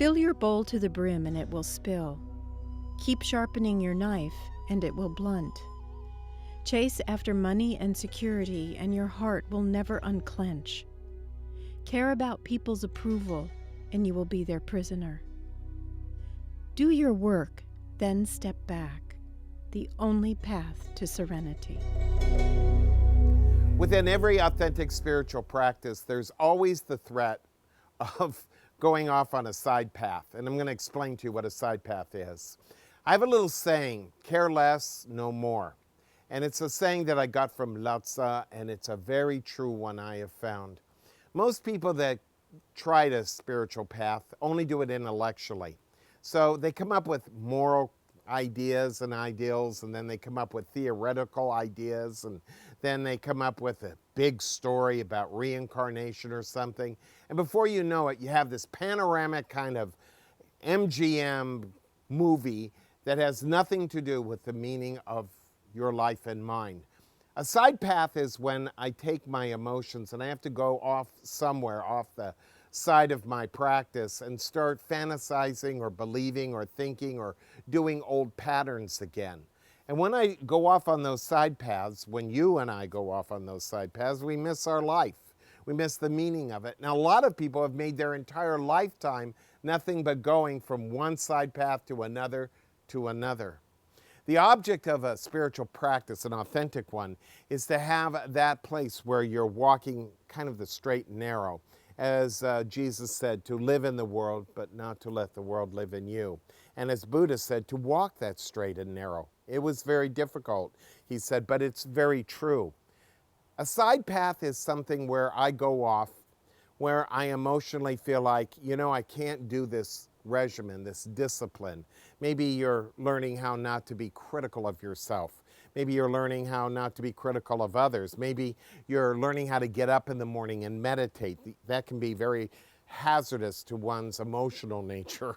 Fill your bowl to the brim and it will spill. Keep sharpening your knife and it will blunt. Chase after money and security and your heart will never unclench. Care about people's approval and you will be their prisoner. Do your work, then step back. The only path to serenity. Within every authentic spiritual practice, there's always the threat of going off on a side path. And I'm going to explain to you what a side path is. I have a little saying, care less, no more. And it's a saying that I got from Lao-tzu, and it's a very true one I have found. Most people that try a spiritual path only do it intellectually. So they come up with moral ideas and ideals, and then they come up with theoretical ideas, and then they come up with a big story about reincarnation or something. And before you know it, you have this panoramic kind of MGM movie that has nothing to do with the meaning of your life and mine. A side path is when I take my emotions and I have to go off somewhere, off the side of my practice, and start fantasizing or believing or thinking or doing old patterns again. And when I go off on those side paths, when you and I go off on those side paths, we miss our life. We miss the meaning of it. Now, a lot of people have made their entire lifetime nothing but going from one side path to another to another. The object of a spiritual practice, an authentic one, is to have that place where you're walking kind of the straight and narrow. As Jesus said, to live in the world, but not to let the world live in you. And as Buddha said, to walk that straight and narrow. It was very difficult, he said, but it's very true. A side path is something where I go off, where I emotionally feel like, I can't do this regimen, this discipline. Maybe you're learning how not to be critical of yourself. Maybe you're learning how not to be critical of others. Maybe you're learning how to get up in the morning and meditate. That can be very hazardous to one's emotional nature.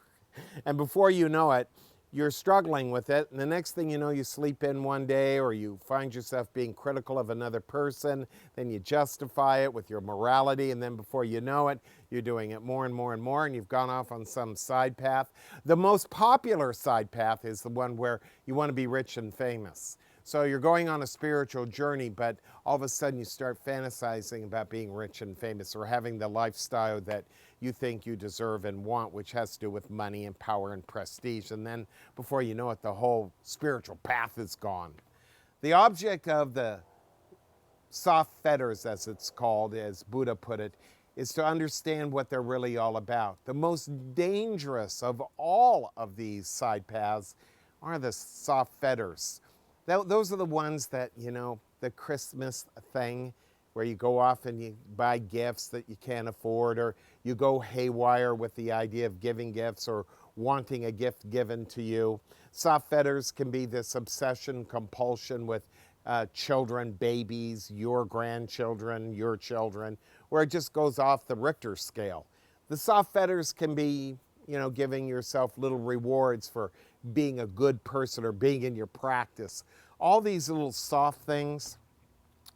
And before you know it, you're struggling with it, and the next thing you know, you sleep in one day, or you find yourself being critical of another person, then you justify it with your morality, and then before you know it, you're doing it more and more and more, and you've gone off on some side path. The most popular side path is the one where you want to be rich and famous. So you're going on a spiritual journey, but all of a sudden you start fantasizing about being rich and famous or having the lifestyle that you think you deserve and want, which has to do with money and power and prestige. And then before you know it, the whole spiritual path is gone. The object of the soft fetters, as it's called, as Buddha put it, is to understand what they're really all about. The most dangerous of all of these side paths are the soft fetters. Those are the ones that, the Christmas thing where you go off and you buy gifts that you can't afford, or you go haywire with the idea of giving gifts or wanting a gift given to you. Soft fetters can be this obsession, compulsion with children, babies, your grandchildren, your children, where it just goes off the Richter scale. The soft fetters can be, giving yourself little rewards for being a good person or being in your practice. All these little soft things,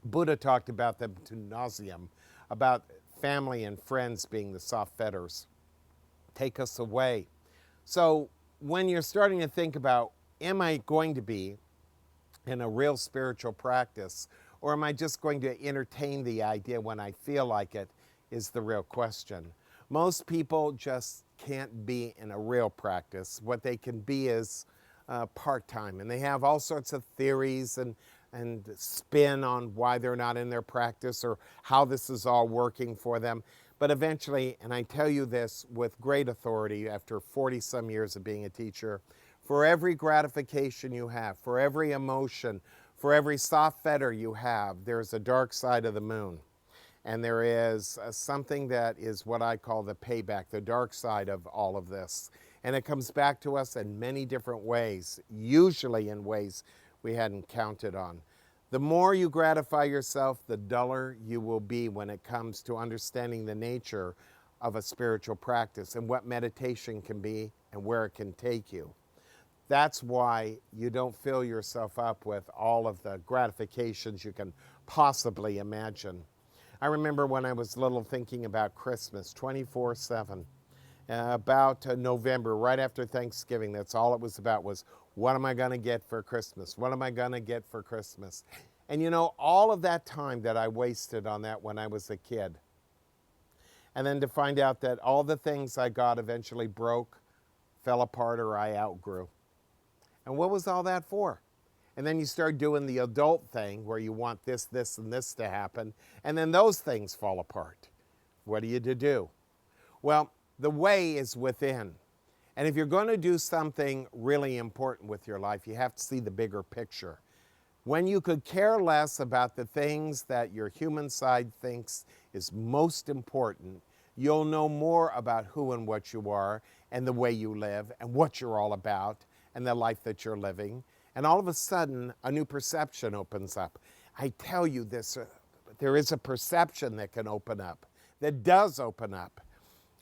Buddha talked about them to nauseam, about family and friends being the soft fetters. Take us away. So when you're starting to think about, am I going to be in a real spiritual practice, or am I just going to entertain the idea when I feel like it, is the real question. Most people just can't be in a real practice. What they can be is part-time, and they have all sorts of theories and spin on why they're not in their practice or how this is all working for them. But eventually, and I tell you this with great authority after 40-some years of being a teacher, for every gratification you have, for every emotion, for every soft fetter you have, there's a dark side of the moon. And there is something that is what I call the payback, the dark side of all of this. And it comes back to us in many different ways, usually in ways we hadn't counted on. The more you gratify yourself, the duller you will be when it comes to understanding the nature of a spiritual practice and what meditation can be and where it can take you. That's why you don't fill yourself up with all of the gratifications you can possibly imagine. I remember when I was little thinking about Christmas 24/7. about November, right after Thanksgiving. That's all it was about, was what am I going to get for Christmas? What am I going to get for Christmas? And you know, all of that time that I wasted on that when I was a kid, and then to find out that all the things I got eventually broke, fell apart, or I outgrew. And what was all that for? And then you start doing the adult thing where you want this, this, and this to happen, and then those things fall apart. What are you to do? Well, the way is within. And if you're going to do something really important with your life, you have to see the bigger picture. When you could care less about the things that your human side thinks is most important, you'll know more about who and what you are and the way you live and what you're all about and the life that you're living. And all of a sudden, a new perception opens up. I tell you this, there is a perception that can open up, that does open up.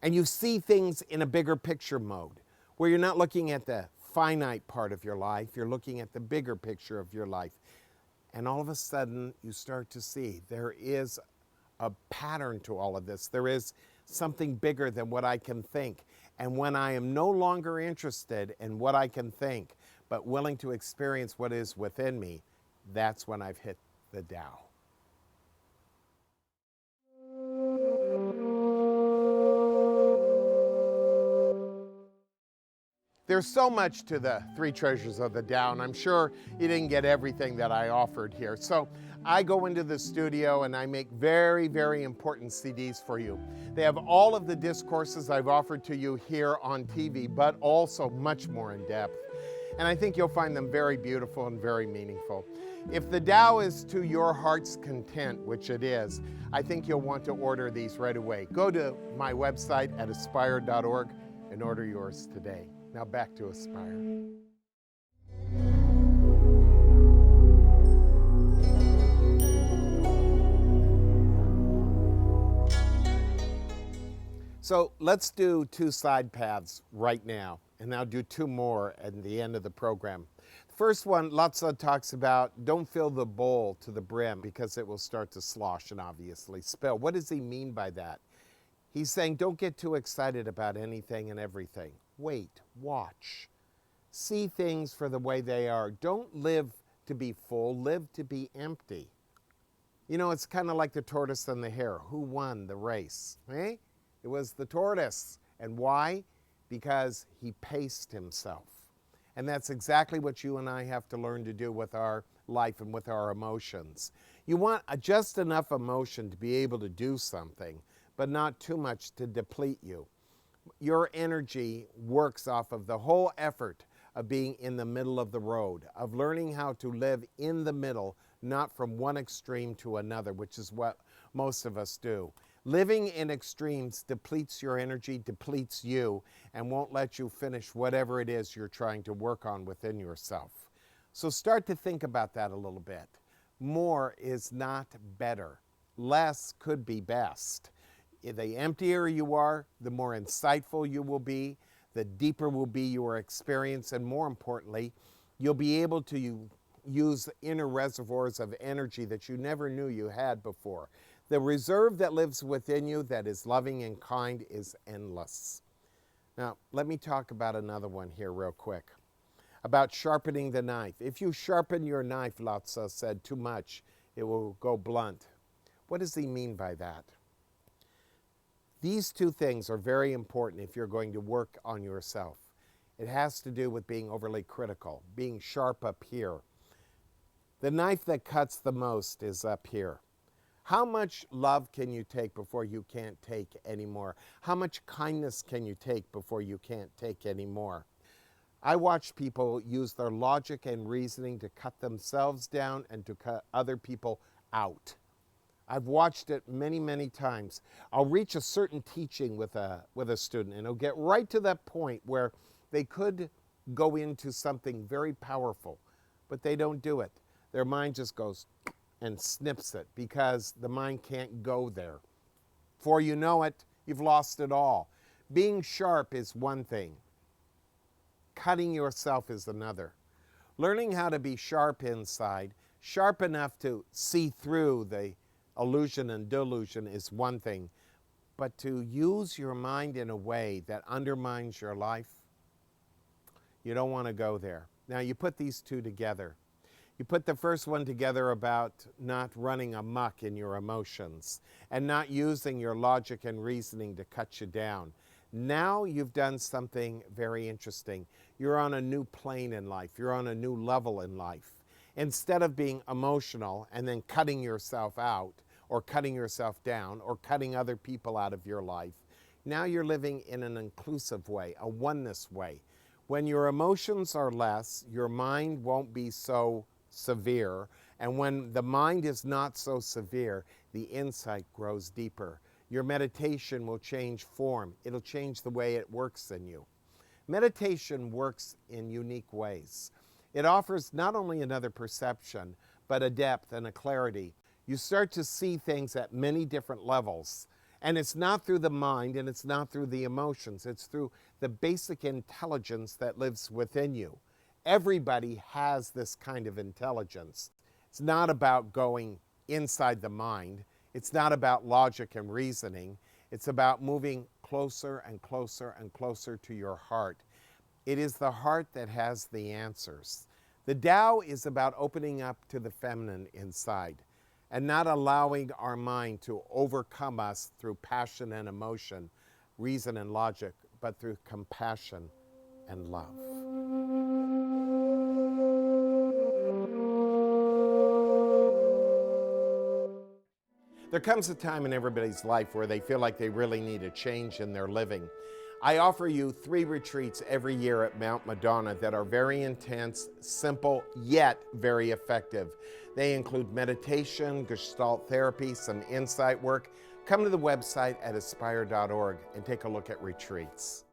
And you see things in a bigger picture mode, where you're not looking at the finite part of your life, you're looking at the bigger picture of your life. And all of a sudden, you start to see there is a pattern to all of this. There is something bigger than what I can think. And when I am no longer interested in what I can think, but willing to experience what is within me, that's when I've hit the Tao. There's so much to the three treasures of the Tao, and I'm sure you didn't get everything that I offered here. So I go into the studio and I make very, very important CDs for you. They have all of the discourses I've offered to you here on TV, but also much more in depth. And I think you'll find them very beautiful and very meaningful. If the Tao is to your heart's content, which it is, I think you'll want to order these right away. Go to my website at aspire.org and order yours today. Now back to Aspire. So let's do two side paths right now, and I'll do two more at the end of the program. The first one, Lao-tzu talks about don't fill the bowl to the brim because it will start to slosh and obviously spill. What does he mean by that? He's saying don't get too excited about anything and everything. Wait, watch. See things for the way they are. Don't live to be full, live to be empty. You know, it's kind of like the tortoise and the hare. Who won the race? Eh? It was the tortoise. And why? Because he paced himself. And that's exactly what you and I have to learn to do with our life and with our emotions. You want just enough emotion to be able to do something, but not too much to deplete you. Your energy works off of the whole effort of being in the middle of the road, of learning how to live in the middle, not from one extreme to another, which is what most of us do. Living in extremes depletes your energy, depletes you, and won't let you finish whatever it is you're trying to work on within yourself. So start to think about that a little bit. More is not better. Less could be best. The emptier you are, the more insightful you will be, the deeper will be your experience, and more importantly, you'll be able to use inner reservoirs of energy that you never knew you had before. The reserve that lives within you that is loving and kind is endless. Now, let me talk about another one here real quick, about sharpening the knife. If you sharpen your knife, Lao-tzu said, too much, it will go blunt. What does he mean by that? These two things are very important if you're going to work on yourself. It has to do with being overly critical, being sharp up here. The knife that cuts the most is up here. How much love can you take before you can't take anymore? How much kindness can you take before you can't take anymore? I watch people use their logic and reasoning to cut themselves down and to cut other people out. I've watched it many, many times. I'll reach a certain teaching with a student, and it'll get right to that point where they could go into something very powerful, but they don't do it. Their mind just goes and snips it because the mind can't go there. Before you know it, you've lost it all. Being sharp is one thing. Cutting yourself is another. Learning how to be sharp inside, sharp enough to see through the illusion and delusion is one thing. But to use your mind in a way that undermines your life, you don't want to go there. Now, you put these two together. You put the first one together about not running amok in your emotions and not using your logic and reasoning to cut you down. Now you've done something very interesting. You're on a new plane in life. You're on a new level in life. Instead of being emotional and then cutting yourself out or cutting yourself down or cutting other people out of your life, now you're living in an inclusive way, a oneness way. When your emotions are less, your mind won't be so severe. And when the mind is not so severe, the insight grows deeper. Your meditation will change form. It'll change the way it works in you. Meditation works in unique ways. It offers not only another perception, but a depth and a clarity. You start to see things at many different levels. And it's not through the mind and it's not through the emotions. It's through the basic intelligence that lives within you. Everybody has this kind of intelligence. It's not about going inside the mind. It's not about logic and reasoning. It's about moving closer and closer and closer to your heart. It is the heart that has the answers. The Tao is about opening up to the feminine inside and not allowing our mind to overcome us through passion and emotion, reason and logic, but through compassion and love. There comes a time in everybody's life where they feel like they really need a change in their living. I offer you 3 retreats every year at Mount Madonna that are very intense, simple, yet very effective. They include meditation, Gestalt therapy, some insight work. Come to the website at aspire.org and take a look at retreats.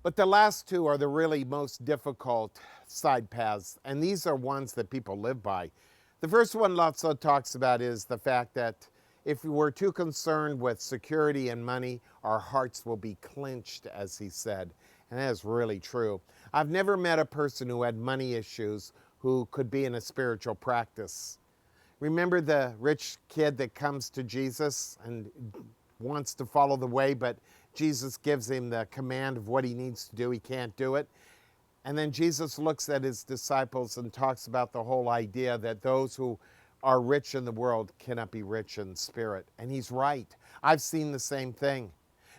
But the last 2 are the really most difficult side paths, and these are ones that people live by. The first one Lao-tzu talks about is the fact that if we're too concerned with security and money, our hearts will be clenched, as he said. And that is really true. I've never met a person who had money issues who could be in a spiritual practice. Remember the rich kid that comes to Jesus and wants to follow the way, but Jesus gives him the command of what he needs to do. He can't do it. And then Jesus looks at his disciples and talks about the whole idea that those who are rich in the world cannot be rich in spirit. And he's right. I've seen the same thing.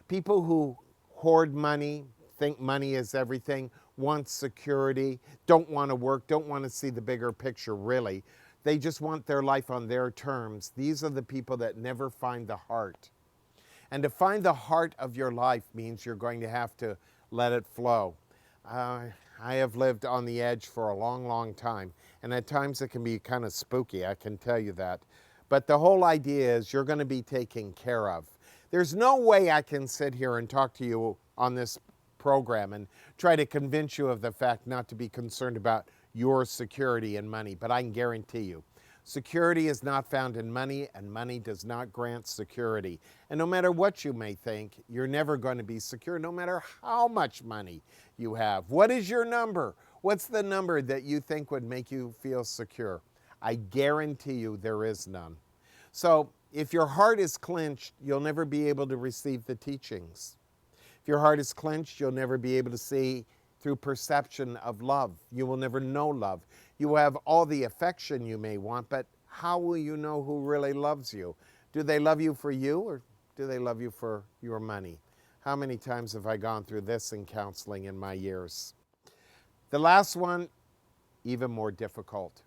People who hoard money, think money is everything, want security, don't want to work, don't want to see the bigger picture really. They just want their life on their terms. These are the people that never find the heart. And to find the heart of your life means you're going to have to let it flow. I have lived on the edge for a long, long time, and at times it can be kind of spooky, I can tell you that. But the whole idea is you're going to be taken care of. There's no way I can sit here and talk to you on this program and try to convince you of the fact not to be concerned about your security and money, but I can guarantee you, security is not found in money, and money does not grant security. And no matter what you may think, you're never going to be secure, no matter how much money you have. What is your number? What's the number that you think would make you feel secure? I guarantee you there is none. So if your heart is clenched, you'll never be able to receive the teachings. If your heart is clenched, you'll never be able to see through perception of love. You will never know love. You will have all the affection you may want, but how will you know who really loves you? Do they love you for you, or do they love you for your money? How many times have I gone through this in counseling in my years? The last one, even more difficult.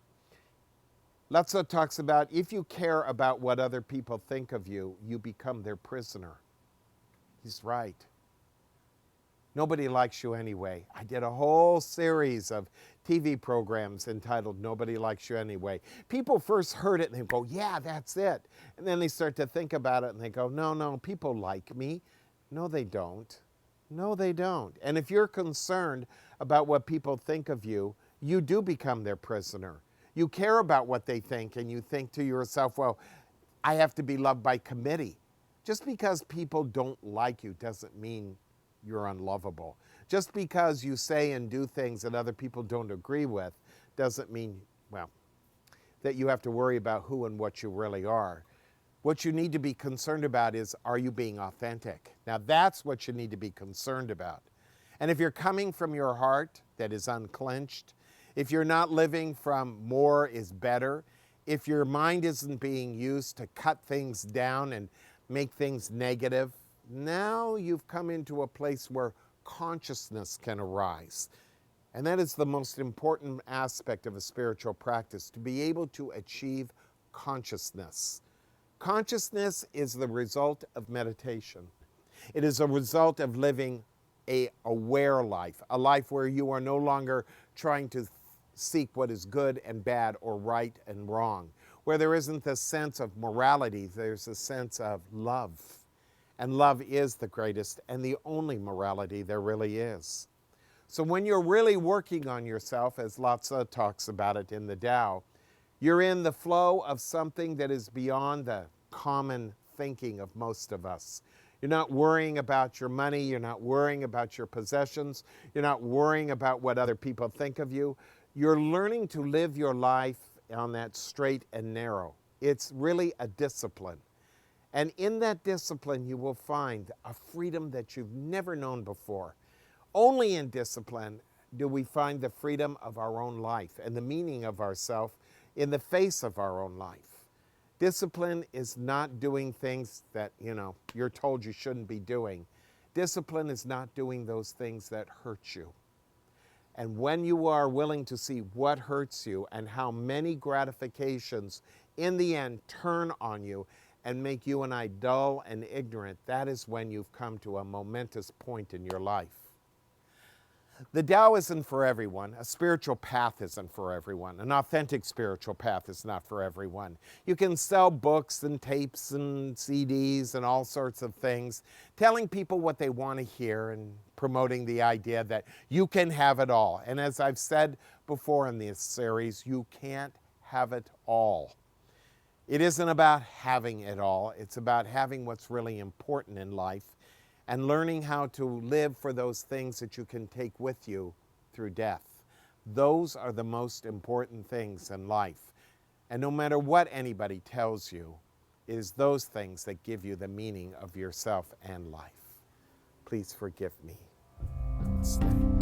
Lao-tzu talks about if you care about what other people think of you, you become their prisoner. He's right. Nobody likes you anyway. I did a whole series of TV programs entitled Nobody Likes You Anyway. People first heard it and they go, yeah, that's it. And then they start to think about it and they go, no, people like me. No, they don't. No, they don't. And if you're concerned about what people think of you, you do become their prisoner. You care about what they think and you think to yourself, well, I have to be loved by committee. Just because people don't like you doesn't mean you're unlovable. Just because you say and do things that other people don't agree with doesn't mean, well, that you have to worry about who and what you really are. What you need to be concerned about is, are you being authentic? Now that's what you need to be concerned about. And if you're coming from your heart that is unclenched, if you're not living from more is better, if your mind isn't being used to cut things down and make things negative, now you've come into a place where consciousness can arise. And that is the most important aspect of a spiritual practice, to be able to achieve consciousness. Consciousness is the result of meditation. It is a result of living an aware life, a life where you are no longer trying to seek what is good and bad or right and wrong, where there isn't this sense of morality, there's a sense of love. And love is the greatest and the only morality there really is. So when you're really working on yourself, as Lao-tzu talks about it in the Tao, you're in the flow of something that is beyond the common thinking of most of us. You're not worrying about your money, you're not worrying about your possessions, you're not worrying about what other people think of you. You're learning to live your life on that straight and narrow. It's really a discipline. And in that discipline, you will find a freedom that you've never known before. Only in discipline do we find the freedom of our own life and the meaning of ourself in the face of our own life. Discipline is not doing things that, you're told you shouldn't be doing. Discipline is not doing those things that hurt you. And when you are willing to see what hurts you and how many gratifications in the end turn on you and make you and I dull and ignorant, that is when you've come to a momentous point in your life. The Tao isn't for everyone. A spiritual path isn't for everyone. An authentic spiritual path is not for everyone. You can sell books and tapes and CDs and all sorts of things, telling people what they want to hear and promoting the idea that you can have it all. And as I've said before in this series, you can't have it all. It isn't about having it all. It's about having what's really important in life and learning how to live for those things that you can take with you through death. Those are the most important things in life. And no matter what anybody tells you, it is those things that give you the meaning of yourself and life. Please forgive me. Namaste.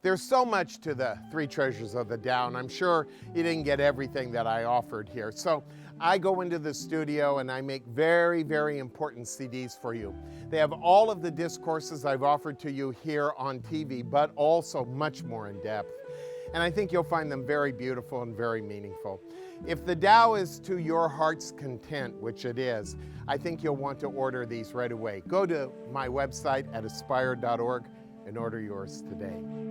There's so much to the three treasures of the Tao, and I'm sure you didn't get everything that I offered here. So I go into the studio and I make very, very important CDs for you. They have all of the discourses I've offered to you here on TV, but also much more in depth. And I think you'll find them very beautiful and very meaningful. If the Tao is to your heart's content, which it is, I think you'll want to order these right away. Go to my website at aspire.org and order yours today.